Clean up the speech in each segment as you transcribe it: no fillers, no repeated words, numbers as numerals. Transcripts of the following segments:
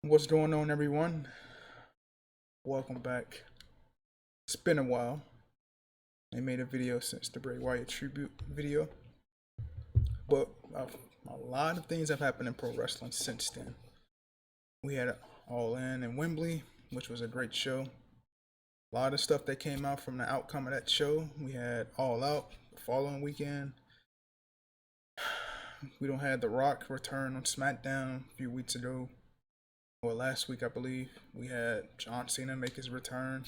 What's going on, everyone? Welcome back. It's been a while. I made a video since the Bray Wyatt tribute video, but a lot of things have happened in pro wrestling since then. We had All In and Wembley, which was a great show. A lot of stuff that came out from the outcome of that show. We had All Out the following weekend. We don't have The Rock return on SmackDown a few weeks ago, or last week, I believe. We had John Cena make his return.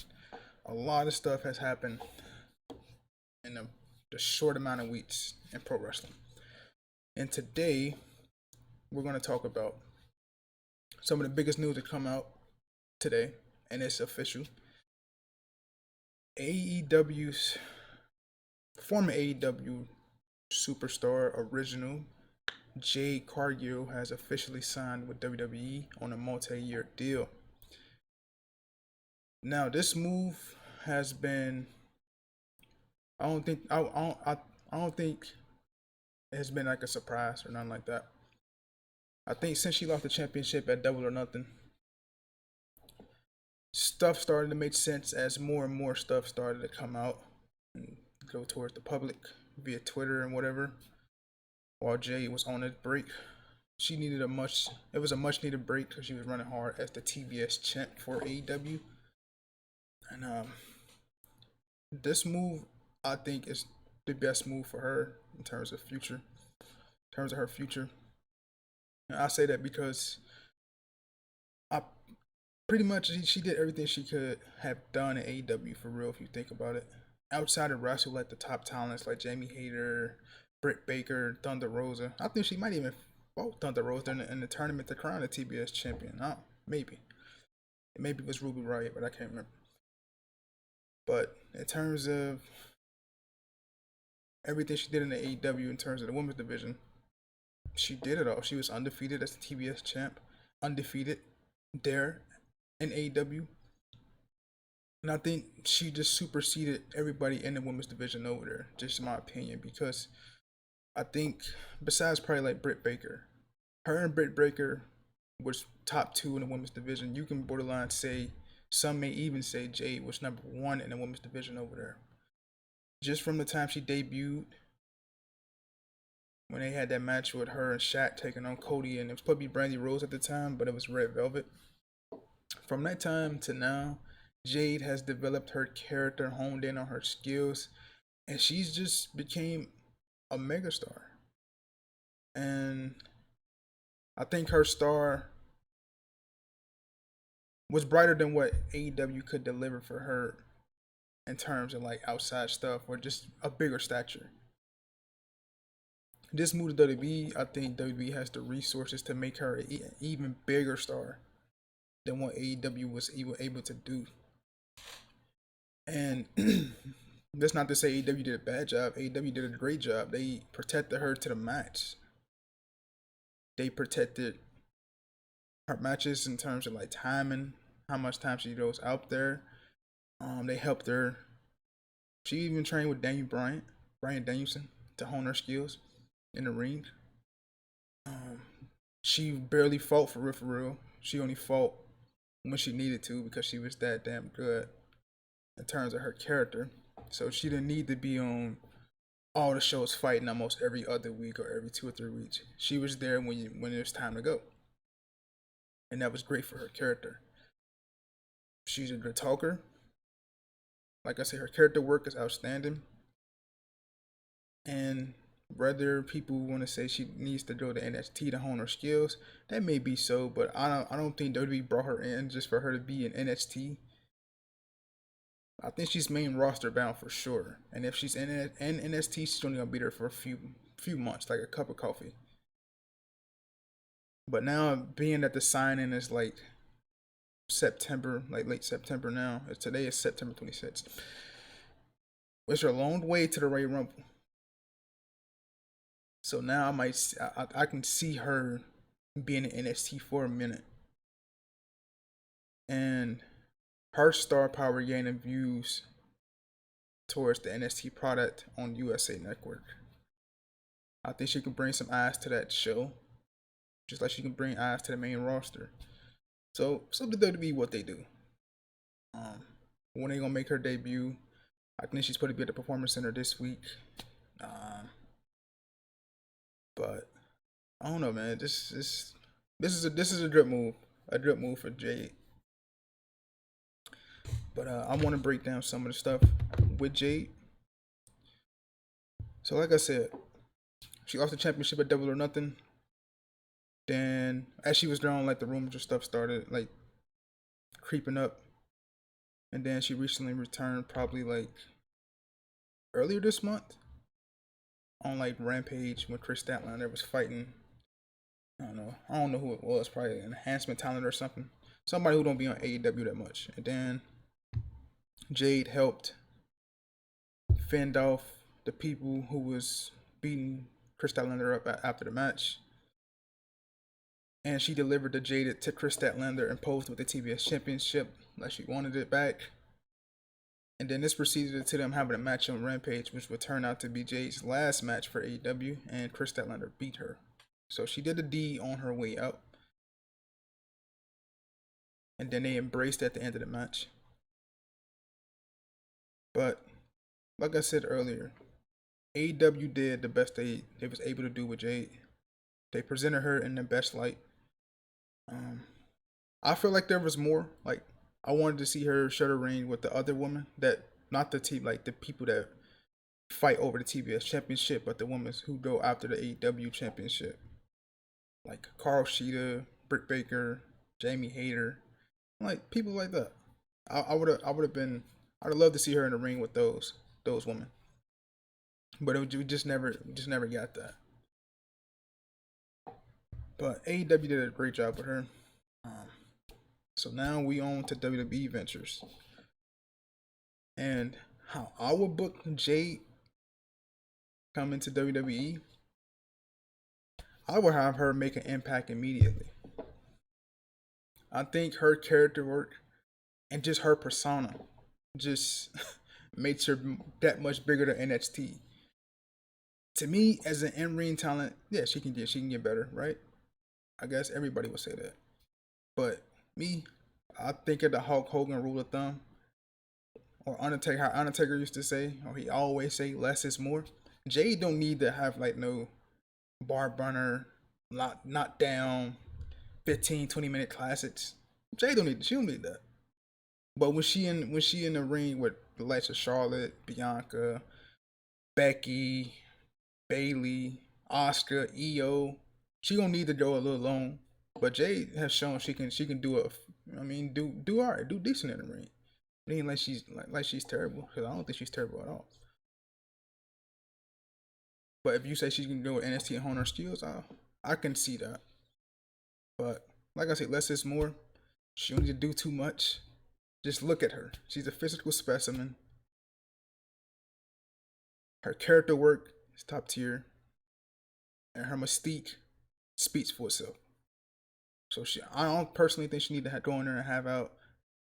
A lot of stuff has happened in the short amount of weeks in pro wrestling. And today, we're going to talk about some of the biggest news that come out today, and it's official. AEW's former AEW superstar original Jade Cargill has officially signed with WWE on a multi-year deal. Now, this move has been I don't think it has been like a surprise or nothing like that. I think since she lost the championship at Double or Nothing, stuff started to make sense as more and more stuff started to come out and go towards the public via Twitter and whatever. While Jay was on a break, it was a much needed break because she was running hard as the TBS champ for AEW. And this move, I think, is the best move for her in terms of her future. And I say that because I pretty much she did everything she could have done in AEW for real. If you think about it, outside of wrestle like the top talents like Jamie Hayter, Britt Baker, Thunder Rosa. I think she might even fought Thunder Rosa in the tournament to crown the TBS champion. Maybe it was Ruby Riott, but I can't remember. But in terms of everything she did in the AEW in terms of the women's division, she did it all. She was undefeated as the TBS champ, undefeated there in AEW. And I think she just superseded everybody in the women's division over there, just in my opinion, because I think besides probably like Britt Baker, her and Britt Baker was top two in the women's division. You can borderline say, some may even say Jade was number one in the women's division over there. Just from the time she debuted, when they had that match with her and Shaq taking on Cody, and it was supposed to be Brandy Rose at the time, but it was Red Velvet. From that time to now, Jade has developed her character, honed in on her skills, and she's just became a megastar. And I think her star was brighter than what AEW could deliver for her in terms of like outside stuff or just a bigger stature. This move to WWE, I think WWE has the resources to make her an even bigger star than what AEW was able to do. And that's not to say AEW did a bad job. AEW did a great job. They protected her to the max. They protected her matches in terms of like timing, how much time she goes out there. They helped her. She even trained with Brian Danielson, to hone her skills in the ring. She barely fought for real. She only fought when she needed to because she was that damn good in terms of her character. So she didn't need to be on all the shows fighting almost every other week or every 2 or 3 weeks. She was there when it was time to go, and that was great for her character. She's a good talker. Like I said, her character work is outstanding. And whether people want to say she needs to go to NXT to hone her skills, that may be so, but I don't think WWE brought her in just for her to be in NXT. I think she's main roster bound for sure. And if she's in NXT, she's only gonna be there for a few months, like a cup of coffee. But now, being that the signing is like September, like late September now, today is September 26th. It's a long way to the Royal Rumble. So now I can see her being in NXT for a minute. And her star power gaining views towards the NXT product on USA Network. I think she can bring some eyes to that show, just like she can bring eyes to the main roster. So the WWE what they do. Um, when they gonna make her debut? I think she's supposed to be at the Performance Center this week. Um, but I don't know, man. This is a drip move for Jade. But I want to break down some of the stuff with Jade. So like I said, she lost the championship at Double or Nothing. Then as she was down, like the rumors and stuff started like creeping up. And then she recently returned, probably like earlier this month, on like Rampage when Chris Statlander was fighting. I don't know who it was. Probably an enhancement talent or something. Somebody who don't be on AEW that much. And then Jade helped fend off the people who was beating Chris Statlander up after the match. And she delivered the Jade to Chris Statlander and posed with the TBS Championship like she wanted it back. And then this proceeded to them having a match on Rampage, which would turn out to be Jade's last match for AEW, and Chris Statlander beat her. So she did a D on her way out. And then they embraced at the end of the match. But like I said earlier, AEW did the best they was able to do with Jade. They presented her in the best light. I feel like there was more. Like I wanted to see her share the ring with the other woman that not the team like the people that fight over the TBS championship, but the women who go after the AEW championship. Like Carl Sheeta, Britt Baker, Jamie Hayter, like people like that. I would have been I'd love to see her in the ring with those women. But we just never got that. But AEW did a great job with her. Um, so now we on to WWE Ventures. And how I would book Jade coming to WWE, I would have her make an impact immediately. I think her character work and just her persona just makes her that much bigger than NXT. To me, as an in-ring talent, yeah, she can get better, right? I guess everybody would say that. But me, I think of the Hulk Hogan rule of thumb, or Undertaker, how Undertaker used to say, or he always say, less is more. Jade don't need to have like no bar burner, knock down, 15, 20 minute classics. Jade don't need she don't need that. But when she in the ring with the likes of Charlotte, Bianca, Becky, Bailey, Oscar, EO, she gonna need to go a little long. But Jade has shown she can do do alright, do decent in the ring. It ain't like she's terrible, because I don't think she's terrible at all. But if you say she can go with NXT and hone her skills, I can see that. But like I said, less is more. She don't need to do too much. Just look at her. She's a physical specimen. Her character work is top tier, and her mystique speaks for itself. So I don't personally think she need to go in there and have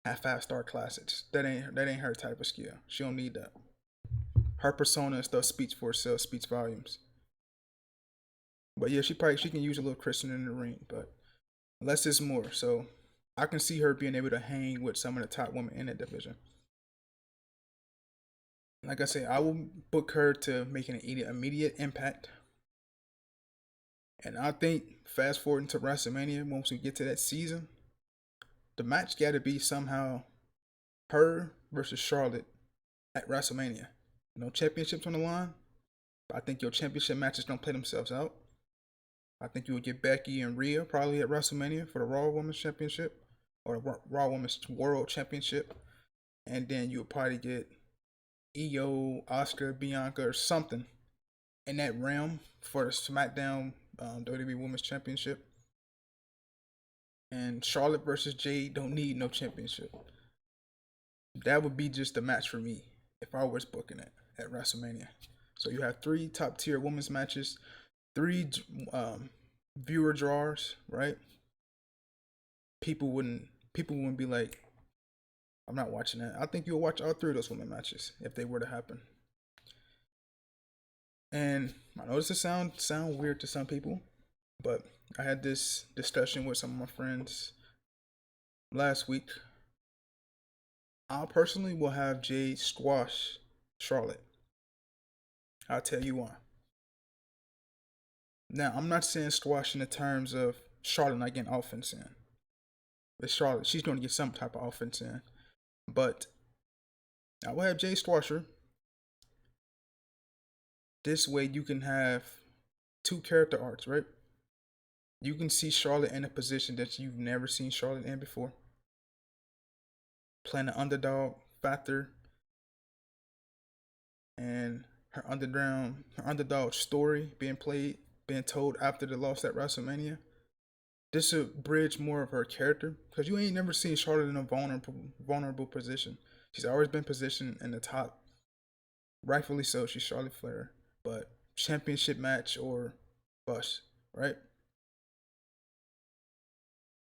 5-star classics. That ain't her type of skill. She don't need that. Her persona and stuff speaks for itself, speaks volumes. But yeah, she can use a little Christian in the ring, but less is more. So I can see her being able to hang with some of the top women in that division. Like I said, I will book her to make an immediate impact. And I think fast forwarding to WrestleMania, once we get to that season, the match got to be somehow her versus Charlotte at WrestleMania. No championships on the line, but I think your championship matches don't play themselves out. I think you would get Becky and Rhea probably at WrestleMania for the Raw Women's Championship or the Raw Women's World Championship. And then you would probably get EO, Oscar, Bianca, or something in that realm for the SmackDown WWE Women's Championship. And Charlotte versus Jade don't need no championship. That would be just a match for me if I was booking it at WrestleMania. So you have 3 top tier women's matches, 3 viewer draws, right? People wouldn't be like, I'm not watching that. I think you'll watch all 3 of those women matches if they were to happen. And I know this sound weird to some people, but I had this discussion with some of my friends last week, I personally will have Jade squash Charlotte. I'll tell you why. Now, I'm not saying squash in the terms of Charlotte not getting offense in. With Charlotte, she's going to get some type of offense in. But I will have Jade squash her. This way, you can have two character arcs, right? You can see Charlotte in a position that you've never seen Charlotte in before. Playing the underdog factor and her underdog story being played, being told after the loss at WrestleMania. This would bridge more of her character because you ain't never seen Charlotte in a vulnerable position. She's always been positioned in the top, rightfully so. She's Charlotte Flair, but championship match or bust, right?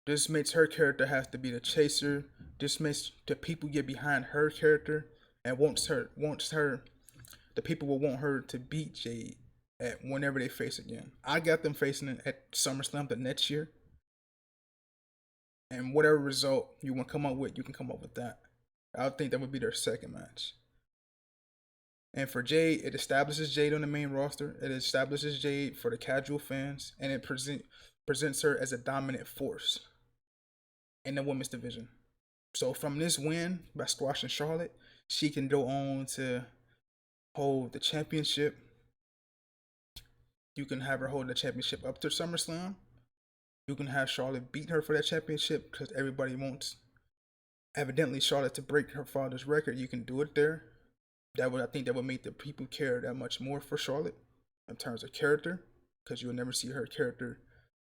This makes her character have to be the chaser. This makes the people get behind her character and wants her. The people will want her to beat Jade at whenever they face again. I got them facing it at SummerSlam the next year, and whatever result you want to come up with, you can come up with that. I think that would be their second match. And for Jade, it establishes Jade on the main roster. It establishes Jade for the casual fans, and it presents her as a dominant force in the women's division. So from this win by squashing Charlotte, she can go on to hold the championship. You can have her hold the championship up to SummerSlam. You can have Charlotte beat her for that championship because everybody wants, evidently, Charlotte to break her father's record. You can do it there. I think that would make the people care that much more for Charlotte in terms of character, because you will never see her character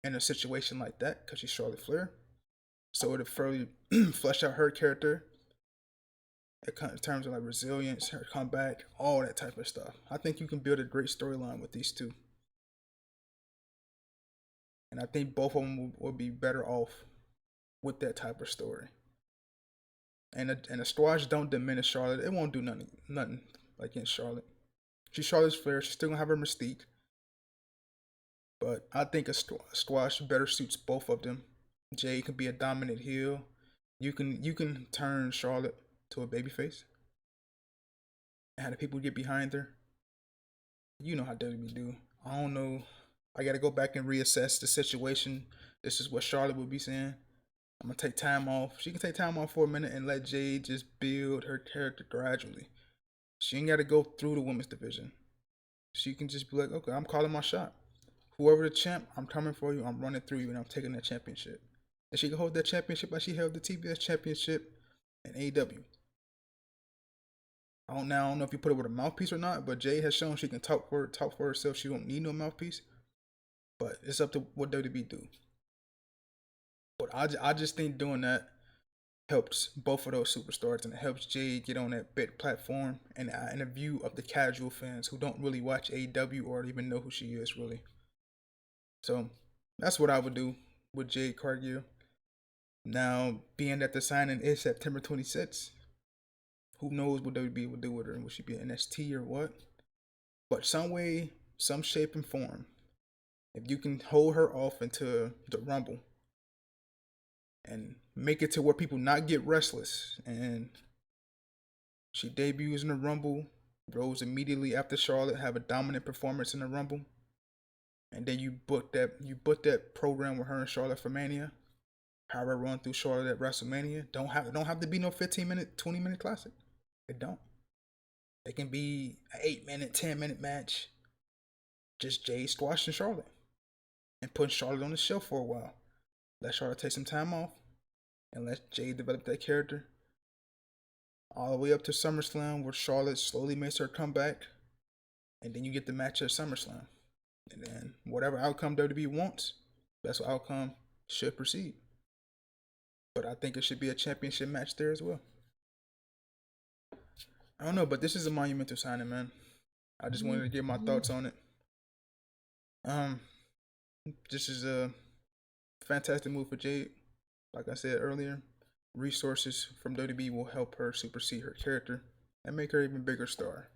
in a situation like that because she's Charlotte Flair. So it would further flesh out her character in terms of like resilience, her comeback, all that type of stuff. I think you can build a great storyline with these two, and I think both of them will be better off with that type of story. And the squash don't diminish Charlotte. It won't do nothing against Charlotte. She's Charlotte's Flair. She's still gonna have her mystique, but I think a squash better suits both of them. Jay can be a dominant heel. You can turn Charlotte to a babyface and have the people get behind her. You know how WWE do. I don't know. I gotta go back and reassess the situation. This is what Charlotte would be saying. I'm gonna take time off. She can take time off for a minute and let Jade just build her character gradually. She ain't gotta go through the women's division. She can just be like, okay, I'm calling my shot. Whoever the champ, I'm coming for you. I'm running through you, and I'm taking that championship. And she can hold that championship like she held the TBS championship in AEW. I don't know if you put it with a mouthpiece or not, but Jade has shown she can talk for herself. She don't need no mouthpiece. But it's up to what WWE do. But I just think doing that helps both of those superstars, and it helps Jade get on that big platform and in the view of the casual fans who don't really watch AEW or even know who she is really. So that's what I would do with Jade Cargill. Now, being that the signing is September 26th, who knows what WWE would do with her, and would she be an NXT or what? But some way, some shape and form, if you can hold her off into the Rumble and make it to where people not get restless, and she debuts in the Rumble, rose immediately after Charlotte, have a dominant performance in the Rumble, and then you book that program with her and Charlotte for Mania. Have her run through Charlotte at WrestleMania. Don't have to be no 15-minute, 20-minute classic. It don't. It can be an 8-minute, 10-minute match. Just Jade squashing Charlotte and putting Charlotte on the shelf for a while. Let Charlotte take some time off and let Jade develop that character. All the way up to SummerSlam, where Charlotte slowly makes her comeback, and then you get the match at SummerSlam. And then whatever outcome WWE wants, that's what outcome should proceed. But I think it should be a championship match there as well. I don't know, but this is a monumental signing, man. I just wanted to get my thoughts on it. Um, this is a fantastic move for Jade. Like I said earlier, resources from WWE will help her supersede her character and make her even bigger star.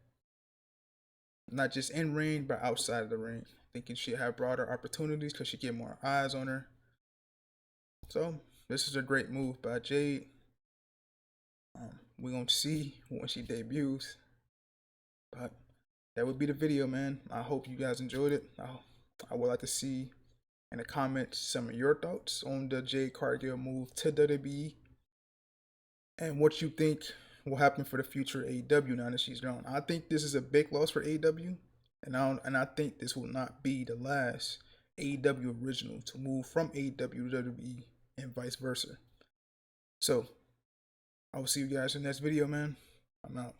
Not just in ring, but outside of the ring. Thinking she'll have broader opportunities because she get more eyes on her. So this is a great move by Jade. We're gonna see when she debuts. But that would be the video, man. I hope you guys enjoyed it. I would like to see in the comments some of your thoughts on the Jade Cargill move to WWE and what you think will happen for the future AEW now that she's gone. I think this is a big loss for AEW, and I think this will not be the last AEW original to move from AEW to WWE and vice versa. So I will see you guys in the next video, man. I'm out.